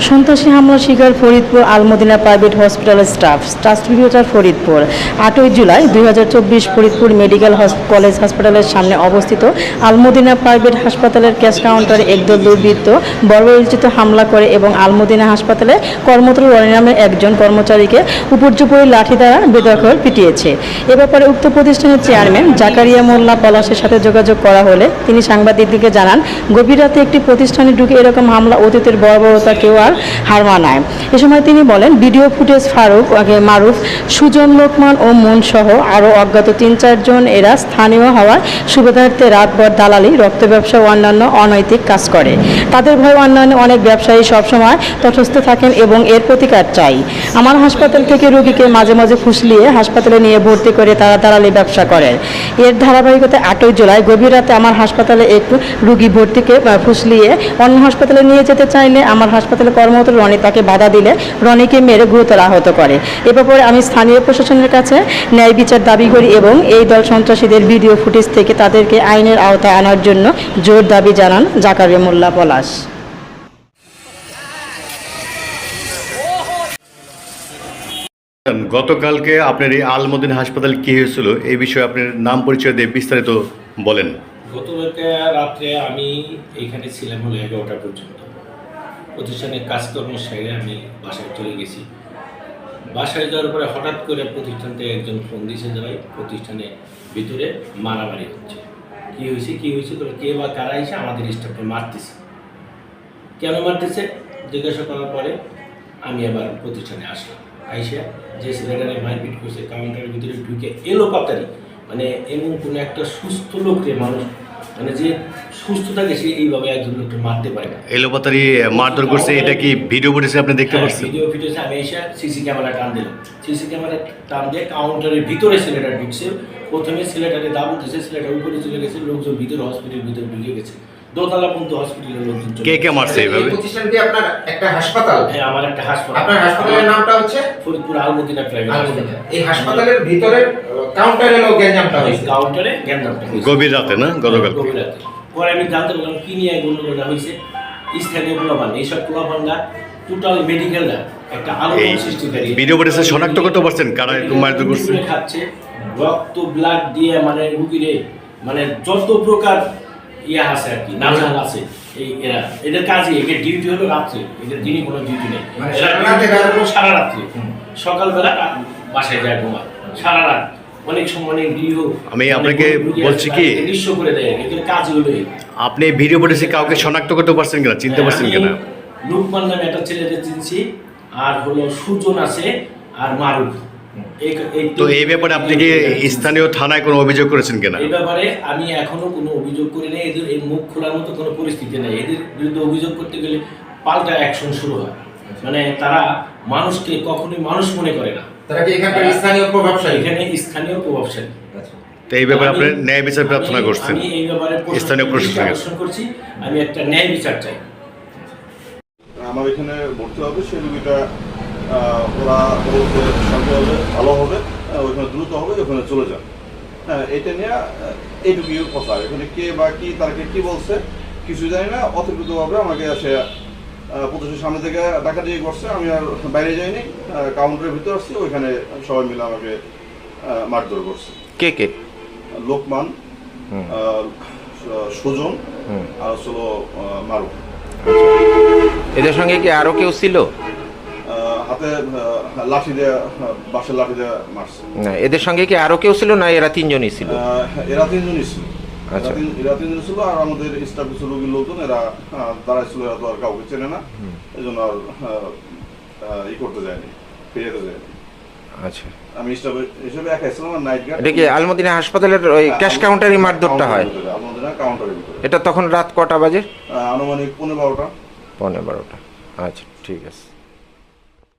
সন্ত্রাসী হামলার শিকার ফরিদপুর আলমদিনা প্রাইভেট হসপিটালের স্টাফ ট্রান্সমিটার ফরিদপুর 8ই জুলাই 2024 ফরিদপুর মেডিকেল কলেজ হাসপাতালের সামনে অবস্থিত আলমদিনা প্রাইভেট হাসপাতালের ক্যাশ কাউন্টারে একদল দুর্বৃত্ত বর্বরোচিত হামলা করে এবং আলমদিনা হাসপাতালে কর্মরত রনি নামের একজন কর্মচারীকে উপর্যুপরি লাঠি দ্বারা বেদখল পিটিয়েছে। এ ব্যাপারে উক্ত প্রতিষ্ঠানের চেয়ারম্যান জাকারিয়া মোল্লা পলাশের সাথে যোগাযোগ করা হলে তিনি সাংবাদিকদেরকে জানান, গভীর রাতে একটি প্রতিষ্ঠানে ঢুকে এরকম হামলা অতীতের বর্বরতা কেউ আর হার মানায়। এ সময় তিনি বলেন, ভিডিও ফুটেজ মারুফ, সুজন, লোকমান ও মন সহ আরও অজ্ঞাত 3-4 জন এরা স্থানীয় হওয়ার সুবিধার্থে রাতভর দালালি, রক্ত ব্যবসা ও অন্যান্য অনৈতিক কাজ করে। তাদের ভয়ে অন্যান্য অনেক ব্যবসায়ী সবসময় তটস্থ থাকেন এবং এর প্রতিকার চাই। আমার হাসপাতাল থেকে রোগীকে মাঝে মাঝে ফুসলিয়ে হাসপাতালে নিয়ে ভর্তি করে তারা দালালি ব্যবসা করেন। এর ধারাবাহিকতায় 8ই জুলাই গভীর রাতে আমার হাসপাতালে একটু রোগী ভর্তিকে ফুসলিয়ে অন্য হাসপাতালে নিয়ে যেতে চাইলে আমার হাসপাতালে কর্মরত রনি তাকে বাধা দিলে রনিকে মেরে গুরুতর আহত করে। এ ব্যাপারে আমি স্থানীয় প্রশাসনের কাছে ন্যায় বিচার দাবি করি এবং এই দল সন্ত্রাসীদের ভিডিও ফুটেজ থেকে তাদেরকে আইনের আওতায় আনার জন্য জোর দাবি জানান জাকারিয়া মোল্লা পলাশ। গতকালকে আপনার এই আলমদিনা হাসপাতাল কি হয়েছিল এই বিষয়ে আপনার নাম পরিচয় দিয়ে বিস্তারিত বলেন। গতকালকে রাত্রে আমি এখানে ছিলাম হলো 11টা পর্যন্ত। প্রতিষ্ঠানের কাজকর্ম সেরে আমি বাসায় চলে গেছি। বাসায় যাওয়ার পরে হঠাৎ করে প্রতিষ্ঠান থেকে একজন ফোন দিয়েছে যে ভাই প্রতিষ্ঠানের ভিতরে মারামারি হচ্ছে। কী হয়েছে বলে কে বা কারা এসে আমাদের স্টাফকে মারতেছে। কেন মারতেছে জিজ্ঞাসা করার পরে আমি আবার প্রতিষ্ঠানে আসলাম। আইসা যে ছেলেটারে মারপিট করছে কাউন্টারের ভিতরে ঢুকে এলো পাতারি, মানে এমন কোনো একটা সুস্থ লোককে মানুষ মানে যে সুস্থ থাকে সে এইভাবে একজন লোককে মারতে পারে না। এলোপাতারি মারধর করছে, এটা কি ভিডিও ফুটেজে আপনি দেখতে পাচ্ছেন? ভিডিও ফুটেজে আমি এসে সিসি ক্যামেরা টান দিলাম। সিসি ক্যামেরা টান দিয়ে কাউন্টারের ভিতরে ছেলেটা ঢুকছে। প্রথমে ছেলেটাকে দাবু দিয়েছে, ছেলেটা উপরে চলে গেছে, লোকজন ভিতরে হসপিটালের ভিতরে ঢুকে গেছে। দোতলা পর্যন্ত হসপিটালের লোকজন। কে মারছে এইভাবে? প্রতিষ্ঠান কি আপনার একটা হাসপাতাল? হ্যাঁ, আমার একটা হাসপাতাল। আপনার হাসপাতালের নামটা হচ্ছে ফরিদপুর আলমদিনা প্রাইভেট হাসপাতাল। এই হাসপাতালের ভিতরে কাউন্টারে লোক গ্যাঞ্জামটা হয়েছে। কাউন্টারে গ্যাঞ্জামটা হয়েছে গভীর রাতে না? গতকাল গভীর রাতে। পরে আমি জানতে পারলাম কি নিয়ে গন্ডগোলটা হয়েছে। স্থানীয় পোলাপান, এইসব পোলাপানরা টোটাল মেডিকেলরা একটা আলোড়ন সৃষ্টিকারী। ভিডিও ফুটেজে শনাক্ত করতে পারছেন কারা এরকম মারধর করছে? খাচ্ছে রক্ত ব্লাড দিয়ে, মানে রুগীরে মানে যত প্রকার ইয়া আছে আর কি নাজাল আছে। এই এদের কাজে এদের ডিউটি হলো রাত্রে, এদের দিনই কোনো ডিউটি নেই। সারা রাত্রে, সকালবেলা বাসায় যায় ঘুমা, সারা রাত অনেক সময় অনেক গৃহ। আমি আপনাকে বলছি কি, নিঃস্ব করে দেয় এদের কাজ হলো। আপনি ভিডিও ফুটেজে কাউকে শনাক্ত করতে পারছেন কিনা, চিনতে পারছেন কিনা? লোকমান নামে একটা ছেলেকে চিনছি, আর হলো সুজন আছে, আর মারুফ। তো এই ব্যাপারে আপনি কি স্থানীয় থানায় কোনো অভিযোগ করেছেন কিনা? এই ব্যাপারে আমি এখনো কোনো অভিযোগ করি নাই। এদের এই মুখ খোলার মতো কোনো পরিস্থিতি নেই। এদের বিরুদ্ধে অভিযোগ করতে গেলে পাল্টা অ্যাকশন শুরু হয়। মানে তারা মানুষকে কখনোই মানুষ মনে করে না। তারা কি এখানকার স্থানীয় প্রভাবশালী? এখানে স্থানীয় প্রভাবশালী। তো এই ব্যাপারে আপনি ন্যায় বিচার প্রার্থনা করছেন? আমি এই ব্যাপারে স্থানীয় প্রশাসনের আকর্ষণ করছি, আমি একটা ন্যায় বিচার চাই। আমার এখানে ভর্তি হবে, সেই রুগীটা ওরা সঙ্গে হবে, ভালো হবে, ওইখানে দ্রুত হবে, ওখানে চলে যান। হ্যাঁ, এটা নিয়ে এইটুকুই কথা। এখানে কে বা কি তারকে কি বলছে কিছু জানি না। অতিরিক্তভাবে আমাকে এসে প্রতিষ্ঠানের সামনে থেকে ডাকাডাকি করছে। আমি আর বাইরে যাইনি, কাউন্টারের ভিতরে আসছি, ওইখানে সবাই মিলে আমাকে মারধর করছে। কে কে? লোকমান, সুজন, আর হলো মারুফ। এদের সঙ্গে কি আরো কেউ ছিল? হাতে লাঠি দিয়ে, বাঁশের লাঠি দিয়ে মারছে। না, এদের সঙ্গে কি আরো কেউ ছিল না এরা তিনজনই ছিল? এরা তিনজনই ছিল। আচ্ছা, এরা তিনজন ছিল, আর আমাদের স্টাফ কিছু রোগীর লোকজন এরা দাঁড়ায় ছিল। এরা তো আর কাউকে চেনে না, এই জন্য আর ই করতে যায়নি, ফিরে যায়নি। আচ্ছা, আমি স্টাফ হিসেবে একাই ছিলাম। আর নাইট গার্ড। এটা কি আলমদিনা হাসপাতালের ওই ক্যাশ কাউন্টারে মারধরটা হয়? আলমদিনা কাউন্টারের ভিতরে। এটা তখন রাত কটা বাজে? আনুমানিক 12:15। 12:15। আচ্ছা, ঠিক আছে।